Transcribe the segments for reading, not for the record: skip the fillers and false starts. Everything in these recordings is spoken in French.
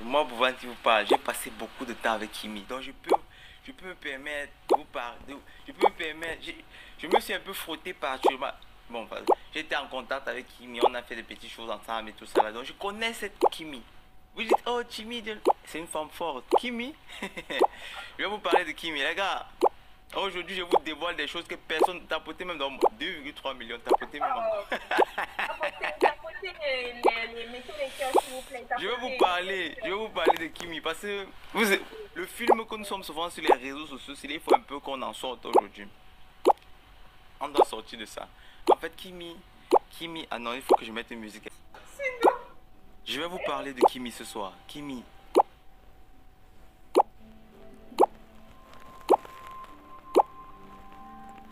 Moi, pour vous parle, j'ai passé beaucoup de temps avec Kimi. Donc, je peux me permettre de vous parler. Je peux me permettre. Je me suis un peu frotté par. Bon, enfin, j'étais en contact avec Kimi. On a fait des petites choses ensemble et tout ça. Là. Donc, je connais cette Kimi. Vous dites, oh, Kimi, c'est une femme forte. Kimi Je vais vous parler de Kimi, les gars. Aujourd'hui, je vous dévoile des choses que personne n'a tapoté même dans 2,3 millions. Tapoté même dans Oh, tapotez mettez les cœurs s'il vous plaît. Je vais vous parler de Kimi parce que le film que nous sommes souvent sur les réseaux sociaux, il faut un peu qu'on en sorte aujourd'hui. On doit sortir de ça. En fait, Kimi, ah non, il faut que je mette une musique. Je vais vous parler de Kimi ce soir. Kimi.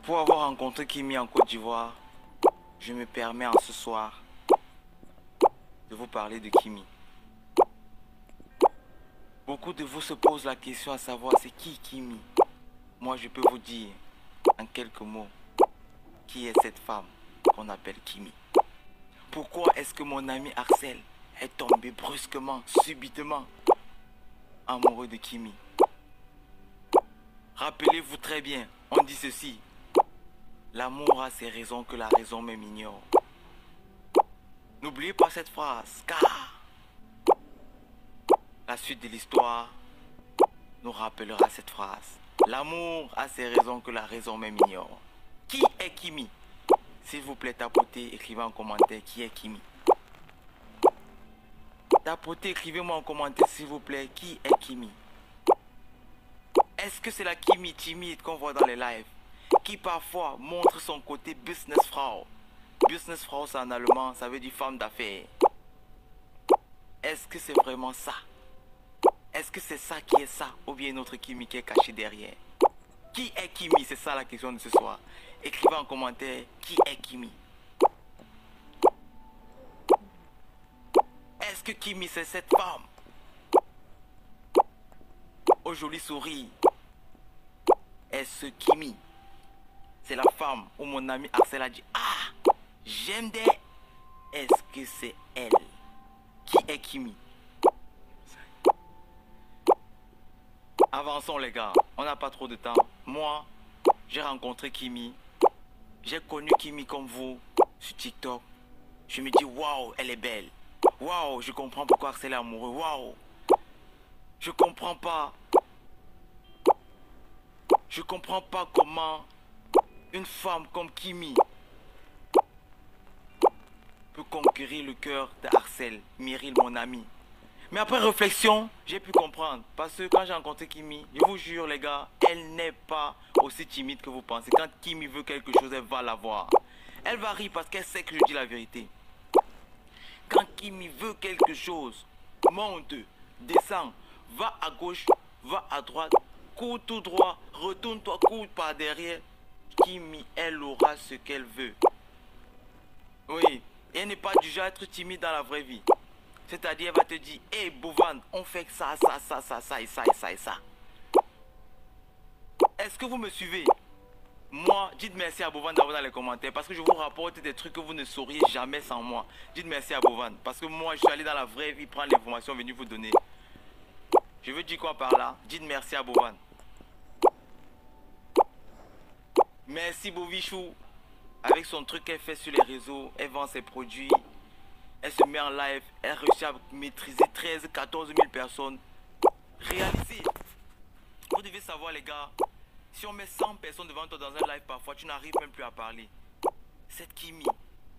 Pour avoir rencontré Kimi en Côte d'Ivoire, je me permets en ce soir de vous parler de Kimi. Beaucoup de vous se posent la question à savoir c'est qui Kimi. Moi je peux vous dire en quelques mots qui est cette femme qu'on appelle Kimi. Pourquoi est-ce que mon ami Axel est tombé brusquement, subitement amoureux de Kimi? Rappelez-vous très bien, on dit ceci. L'amour a ses raisons que la raison même ignore. N'oubliez pas cette phrase, car la suite de l'histoire nous rappellera cette phrase. L'amour a ses raisons que la raison même ignore. Qui est Kimi? S'il vous plaît, tapotez, écrivez en commentaire qui est Kimi. Tapotez, écrivez-moi en commentaire s'il vous plaît qui est Kimi. Est-ce que c'est la Kimi timide qu'on voit dans les lives, qui parfois montre son côté Businessfrau? Businessfrau, c'est en allemand, ça veut dire femme d'affaires. Est-ce que c'est vraiment ça? Est-ce que c'est ça qui est ça, ou bien une autre Kimi qui est cachée derrière? Qui est Kimi? C'est ça la question de ce soir. Écrivez en commentaire qui est Kimi. Est-ce que Kimi c'est cette femme au joli sourire? Est-ce Kimi c'est la femme où mon ami Axel a dit ah, j'aime des... Est-ce que c'est elle? Qui est Kimi? Avançons les gars, on n'a pas trop de temps. Moi, j'ai rencontré Kimi. J'ai connu Kimi comme vous sur TikTok. Je me dis waouh, elle est belle. Waouh, je comprends pourquoi Axel est amoureux. Waouh. Je comprends pas. Je comprends pas comment une femme comme Kimi peut conquérir le cœur d'Axel, Myril, mon ami. Mais après réflexion, j'ai pu comprendre. Parce que quand j'ai rencontré Kimi, je vous jure les gars, elle n'est pas aussi timide que vous pensez. Quand Kimi veut quelque chose, elle va l'avoir. Elle va rire parce qu'elle sait que je dis la vérité. Quand Kimi veut quelque chose, monte, descend, va à gauche, va à droite, cours tout droit, retourne-toi, cours par derrière. Kimi, elle aura ce qu'elle veut. Oui, elle n'est pas du genre à être timide dans la vraie vie. C'est-à-dire, elle va te dire, hé, Bovan, on fait ça, ça, ça, ça, ça, et ça, et ça, et ça. Est-ce que vous me suivez? Moi, dites merci à Bovan d'avoir dans les commentaires parce que je vous rapporte des trucs que vous ne sauriez jamais sans moi. Dites merci à Bovan parce que moi, je suis allé dans la vraie vie prendre l'information venue vous donner. Je veux dire quoi par là? Dites merci à Bovan. Merci Bovichou. Avec son truc qu'elle fait sur les réseaux, elle vend ses produits. Elle se met en live, elle réussit à maîtriser 13, 14 000 personnes. Réalisez. Vous devez savoir les gars, si on met 100 personnes devant toi dans un live parfois, tu n'arrives même plus à parler. Cette Kimi,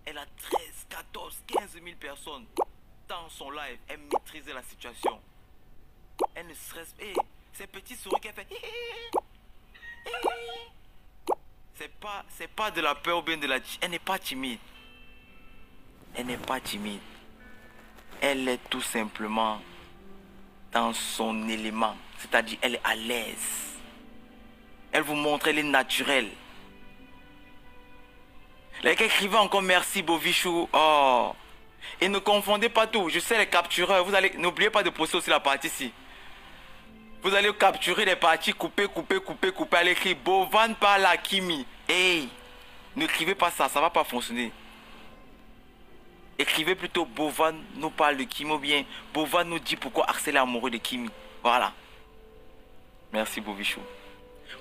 elle a 13, 14, 15 000 personnes dans son live. Elle maîtrise la situation. Elle ne stresse pas. Ces petits souris qu'elle fait. C'est pas de la peur ou bien de la... Elle n'est pas timide. Elle n'est pas timide. Elle est tout simplement dans son élément. C'est-à-dire, elle est à l'aise. Elle vous montre, elle est naturelle. Les gars, écrivez encore merci Bovichou. Oh. Et ne confondez pas tout. Je sais les captureurs. Vous allez, n'oubliez pas de poster aussi la partie ici. Vous allez capturer les parties, couper, couper, couper, couper. Allez écrire Bovan par la Kimi. Hey, n'écrivez pas ça, ça va pas fonctionner. Écrivez plutôt Bova nous parle de Kimi ou bien Bova nous dit pourquoi Axel est amoureux de Kimi. Voilà. Merci Bovichou.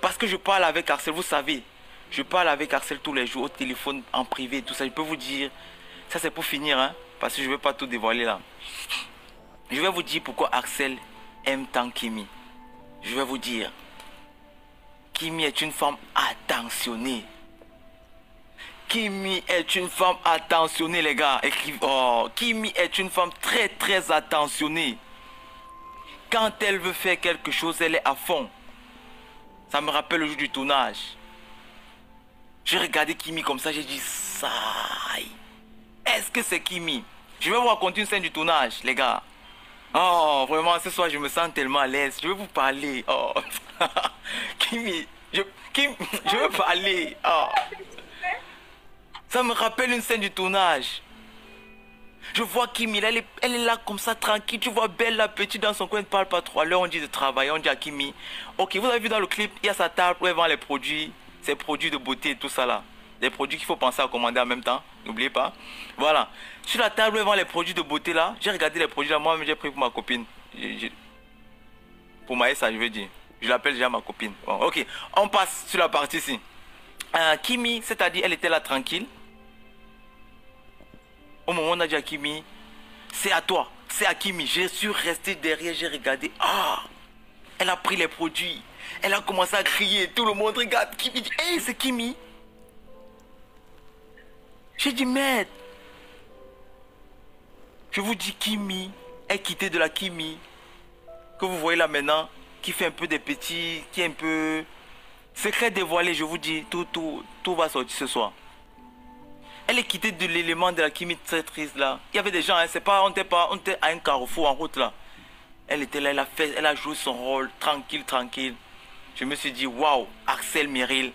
Parce que je parle avec Axel, vous savez. Je parle avec Axel tous les jours au téléphone, en privé, tout ça. Je peux vous dire, ça c'est pour finir, hein, parce que je ne vais pas tout dévoiler là. Je vais vous dire pourquoi Axel aime tant Kimi. Je vais vous dire. Kimi est une femme attentionnée. Kimi est une femme attentionnée, les gars. Oh, Kimi est une femme très très attentionnée. Quand elle veut faire quelque chose, elle est à fond. Ça me rappelle le jour du tournage. J'ai regardé Kimi comme ça, j'ai dit ça. Est-ce que c'est Kimi? Je vais vous raconter une scène du tournage, les gars. Oh, vraiment, ce soir, je me sens tellement à l'aise. Je vais vous parler. Oh. Kimi, je veux parler. Oh. Ça me rappelle une scène du tournage. Je vois Kimi, elle est là comme ça, tranquille. Tu vois Belle, la petite, dans son coin, elle ne parle pas trop. Alors on dit de travailler, on dit à Kimi. Ok, vous avez vu dans le clip, il y a sa table où elle vend les produits. Ses produits de beauté et tout ça là. Les produits qu'il faut penser à commander en même temps. N'oubliez pas. Voilà. Sur la table où elle vend les produits de beauté là. J'ai regardé les produits là. Moi j'ai pris pour ma copine. Pour Maëssa, je veux dire. Je l'appelle déjà ma copine. Bon, ok. On passe sur la partie ici. Kimi, c'est-à-dire elle était là tranquille. Au moment où on a dit à Kimi, c'est à toi. C'est à Kimi. Je suis resté derrière. J'ai regardé. Ah! Elle a pris les produits. Elle a commencé à crier. Tout le monde regarde. Kimi dit, hey, c'est Kimi. J'ai dit, merde. Je vous dis, Kimi est quitté de la Kimi. Que vous voyez là maintenant. Qui fait un peu des petits. Qui est un peu... Secret dévoilé, je vous dis. Tout va sortir ce soir. Elle est quittée de l'élément de la Kimi très triste là. Il y avait des gens, hein, c'est pas, on était à un carrefour en route là. Elle était là, elle a joué son rôle, tranquille, tranquille. Je me suis dit, waouh, Axel Meryl,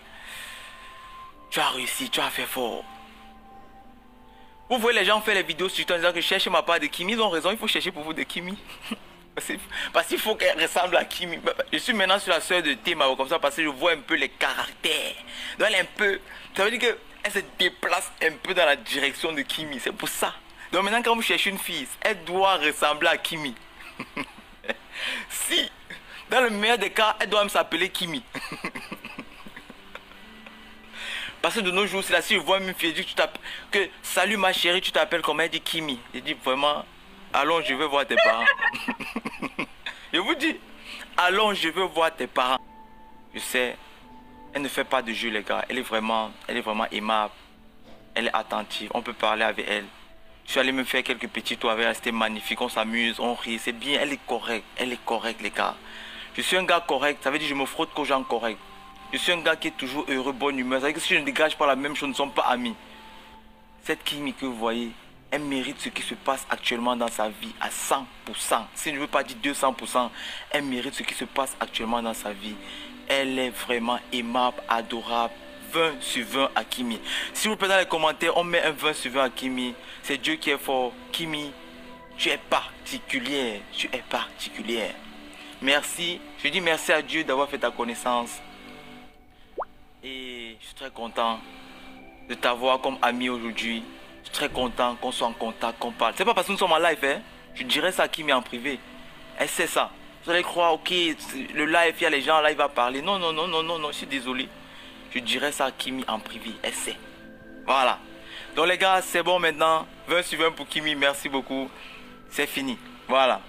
tu as réussi, tu as fait fort. Vous voyez les gens faire les vidéos sur Twitter en disant que je cherche ma part de Kimi. Ils ont raison, il faut chercher pour vous de Kimi. Parce qu'il faut qu'elle ressemble à Kimi. Je suis maintenant sur la soeur de Théma comme ça parce que je vois un peu les caractères. Donc elle est un peu, ça veut dire que elle se déplace un peu dans la direction de Kimi. C'est pour ça. Donc maintenant quand vous cherchez une fille, elle doit ressembler à Kimi. Si, dans le meilleur des cas, elle doit même s'appeler Kimi. Parce que de nos jours, c'est là, si je vois une fille, je dis que salut ma chérie, tu t'appelles comment? Elle dit Kimi. Je dis vraiment, allons, je veux voir tes parents. Je vous dis, allons, je veux voir tes parents. Je sais, elle ne fait pas de jeu, les gars. Elle est vraiment aimable. Elle est attentive. On peut parler avec elle. Je suis allé me faire quelques petits tours avec elle. C'était magnifique. On s'amuse, on rit. C'est bien. Elle est correcte. Elle est correcte, les gars. Je suis un gars correct. Ça veut dire que je me frotte qu'aux gens corrects. Je suis un gars qui est toujours heureux, bonne humeur. Ça veut dire que si je ne dégage pas la même chose, nous ne sommes pas amis. Cette Kimi que vous voyez, elle mérite ce qui se passe actuellement dans sa vie à 100%. Si je ne veux pas dire 200%, elle mérite ce qui se passe actuellement dans sa vie. Elle est vraiment aimable, adorable. 20 sur 20 à Kimi. S'il vous plaît, dans les commentaires, on met un 20 sur 20 à Kimi. C'est Dieu qui est fort. Kimi, tu es particulière. Tu es particulière. Merci. Je dis merci à Dieu d'avoir fait ta connaissance. Et je suis très content de t'avoir comme ami aujourd'hui. Je suis très content qu'on soit en contact, qu'on parle. C'est pas parce que nous sommes en live, hein. Je dirais ça à Kimi en privé. Elle sait ça. Vous allez croire, ok, le live, il y a les gens en live à parler. Non, non, non, non, non, non, je suis désolé. Je dirais ça à Kimi en privé. Elle sait. Voilà. Donc les gars, c'est bon maintenant. 20 sur 20 pour Kimi. Merci beaucoup. C'est fini. Voilà.